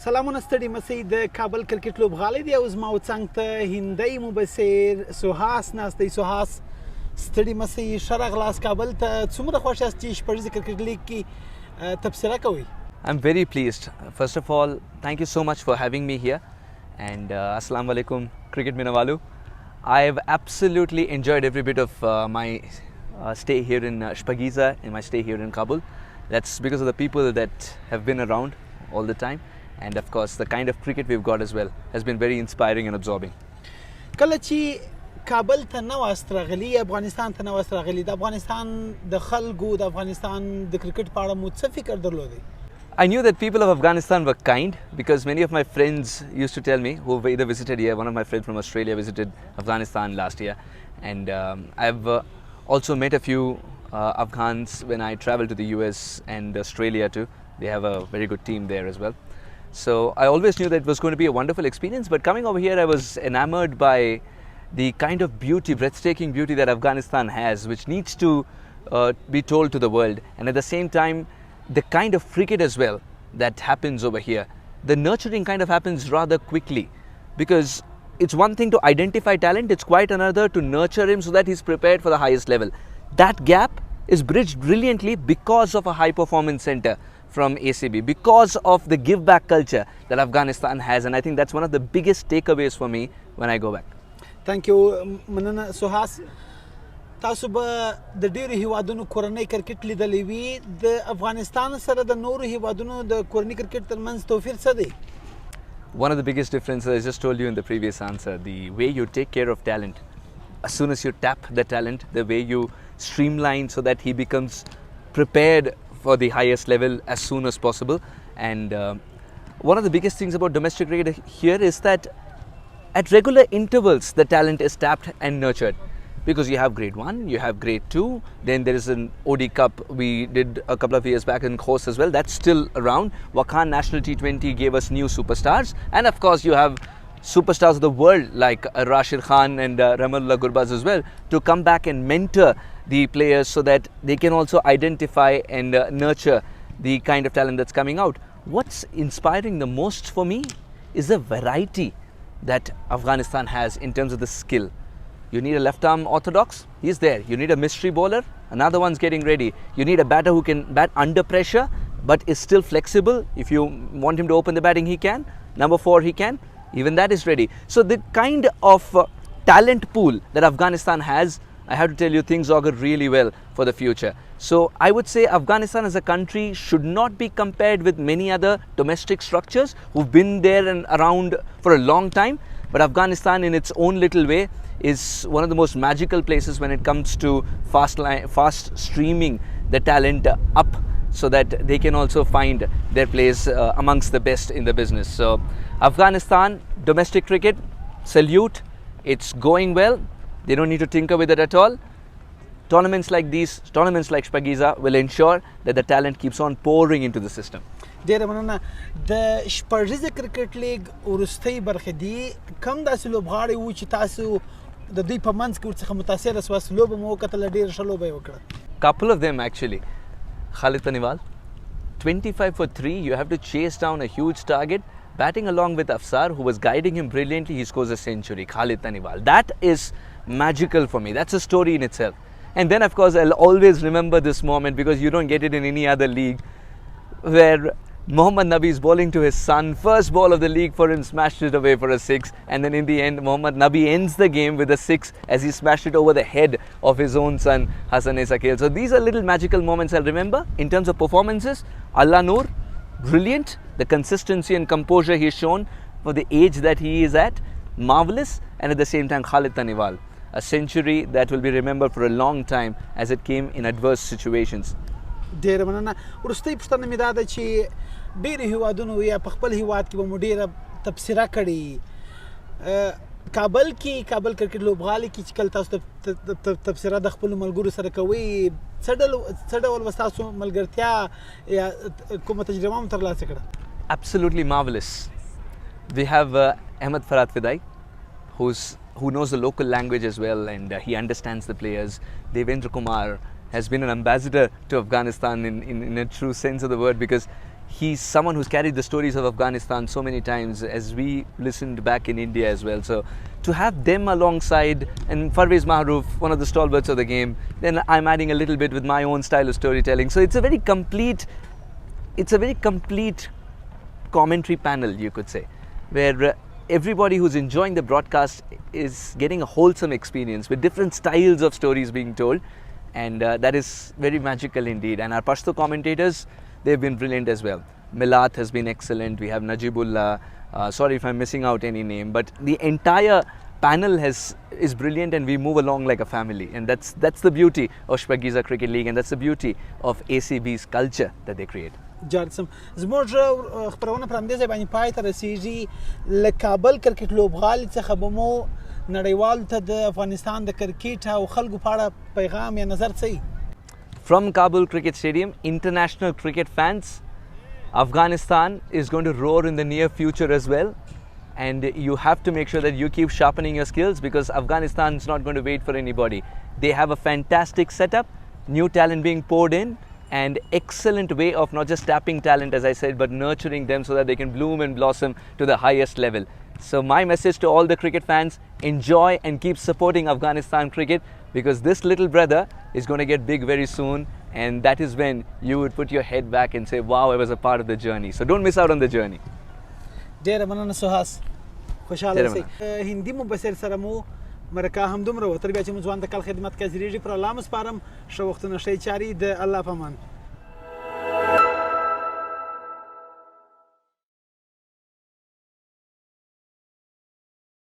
سلامونه ستړي مسئ د کابل کرکټ لوبغالی دی او زما وڅنګ ته هندی مبصر سوهاس ناست دی. سوهاس ستړي مسئ ښه راغلاست کابل ته. څومره خوښ یاست چې شپږیزه کرکټ لیګ کې تبصره کوئ؟ I'm very pleased. First of all, thank you so much for having me here. And Assalamu alaikum, Cricket Minawalu. I've absolutely enjoyed every bit of my stay here in Shpageeza and my stay here in Kabul. That's because of the people that have been around all the time. And of course, the kind of cricket we've got as well has been very inspiring and absorbing. کله چې کابل ته نه واست راغلي، افغانستان ته نه واست راغلي، د افغانستان د خلکو د افغانستان د کرکټ په اړه مو څه فکر درلودی؟ I knew that people of Afghanistan were kind because many of my friends used to tell me who've either visited here. One of my friends from Australia visited Afghanistan last year, and I've also met a few Afghans when I traveled to the US and Australia too. They have a very good team there as well. So I always knew that it was going to be a wonderful experience, but coming over here I was enamored by the kind of beauty, breathtaking beauty that Afghanistan has, which needs to be told to the world, and at the same time the kind of cricket as well that happens over here. The nurturing kind of happens rather quickly, because it's one thing to identify talent, it's quite another to nurture him so that he's prepared for the highest level. That gap is bridged brilliantly because of a high performance center from ACB, because of the give back culture that Afghanistan has, and I think that's one of the biggest takeaways for me when I go back. Thank you. مننه سوهاس. تاسو به د ډیرو هیوادونو کورنۍ کرکټ لیدلی وي، د افغانستان سره د نورو هیوادونو د کورنۍ کرکټ ترمنځ توپیر څه دی؟ One of the biggest differences, I just told you in the previous answer, the way you take care of talent. As soon as you tap the talent, the way you streamline so that he becomes prepared for the highest level as soon as possible. And one of the biggest things about domestic cricket here is that at regular intervals the talent is tapped and nurtured, because you have grade 1, you have grade 2, then there is an OD Cup we did a couple of years back in course as well, that's still around. Wakhan National T20 gave us new superstars, and of course you have superstars of the world like Rashid Khan and Ramallah Gurbaz as well, to come back and mentor the players so that they can also identify and nurture the kind of talent that's coming out. What's inspiring the most for me is the variety that Afghanistan has in terms of the skill. You need a left arm orthodox, he's there. You need a mystery bowler, another one's getting ready. You need a batter who can bat under pressure but is still flexible. If you want him to open the batting, he can. Number 4, he can. Even that is ready. So the kind of talent pool that Afghanistan has, I have to tell you, things augur really well for the future. So I would say Afghanistan as a country should not be compared with many other domestic structures who've been there and around for a long time. But Afghanistan in its own little way is one of the most magical places when it comes to fast streaming the talent up so that they can also find their place amongst the best in the business. So Afghanistan, domestic cricket, salute, it's going well. They don't need to tinker with it at all. Tournaments like these, tournaments like Shpageeza will ensure that the talent keeps on pouring into the system. ډیره مننه. د شپږیزه کرکټ لیګ وروستۍ برخه دی، کوم داسې لوبغاړی و چې تاسو د دوی په منځ کې ورڅخه متاثره سواست؟ لوبه مو وکتله، ډېره ښه لوبه یې وکړه. Couple of them actually. Khalid Taniwal, 25 for 3, you have to chase down a huge target. Batting along with Afsar, who was guiding him brilliantly, he scores a century. Khalid Taniwal, that is magical for me. That's a story in itself. And then of course I'll always remember this moment, because you don't get it in any other league, where Mohammad Nabi is bowling to his son, first ball of the league for him, smashed it away for a 6, and then in the end Mohammad Nabi ends the game with a 6 as he smashed it over the head of his own son Hassan Sakil. So these are little magical moments I'll remember. In terms of performances, Allah Noor, brilliant. The consistency and composure he's shown for the age that he is at, marvellous. And at the same time Khalid Taniwal, a century that will be remembered for a long time as it came in adverse situations. ډیره مننه. وروستۍ پوښتنه مې دا ده چې ډېرو هیوادونو یا په خپل هیواد کې به مو ډېره تبصره کړې. کابل کې، کابل کرکټ لوبغالي کې چې کله تاسو تبصره د خپلو ملګرو سره کوئ، څه ډول به ستاسو ملګرتیا یا کومه تجربه مو ترلاسه کړه؟ Absolutely marvellous. We have Ahmed Farhat Fidai, who knows the local language as well, and he understands the players. Devendra Kumar has been an ambassador to Afghanistan in a true sense of the word, because he's someone who's carried the stories of Afghanistan so many times as we listened back in India as well. So to have them alongside, and Parvez Mahroof, one of the stalwarts of the game, then I'm adding a little bit with my own style of storytelling. So it's a very complete commentary panel, you could say, where everybody who's enjoying the broadcast is getting a wholesome experience with different styles of stories being told, and that is very magical indeed. And our Pashto commentators, they've been brilliant as well. Milat has been excellent. We have Najibullah. Sorry if I'm missing out any name, but the entire panel is brilliant, and we move along like a family. And that's the beauty of Shpageeza Cricket League, and that's the beauty of ACB's culture that they create. جارسم زموږ خبرونه پر همدې ځای باندې پای ته رسیږي. له کابل کرکټ لوبغالي څخه به مو نړیوالو ته د افغانستان د کرکټ او خلکو په اړه پیغام یا نظر څه وي؟ From Kabul Cricket Stadium, international cricket fans, Afghanistan is going to roar in the near future as well, and you have to make sure that you keep sharpening your skills, because Afghanistan is not going to wait for anybody. They have a fantastic setup, new talent being poured in, and excellent way of not just tapping talent, as I said, but nurturing them so that they can bloom and blossom to the highest level. So my message to all the cricket fans, enjoy and keep supporting Afghanistan cricket, because this little brother is going to get big very soon, and that is when you would put your head back and say, wow, I was a part of the journey. So don't miss out on the journey. ډېره مننه سهاس، خوشحاله اوسئ. هندي مبصر سره مو مرکه همدومره وه، تر بیا چې مو ځوان د کال خدمت کې حاضرېږي، پر الله مو سپارم. ښه وختونه، ښې چارې، د الله په امان.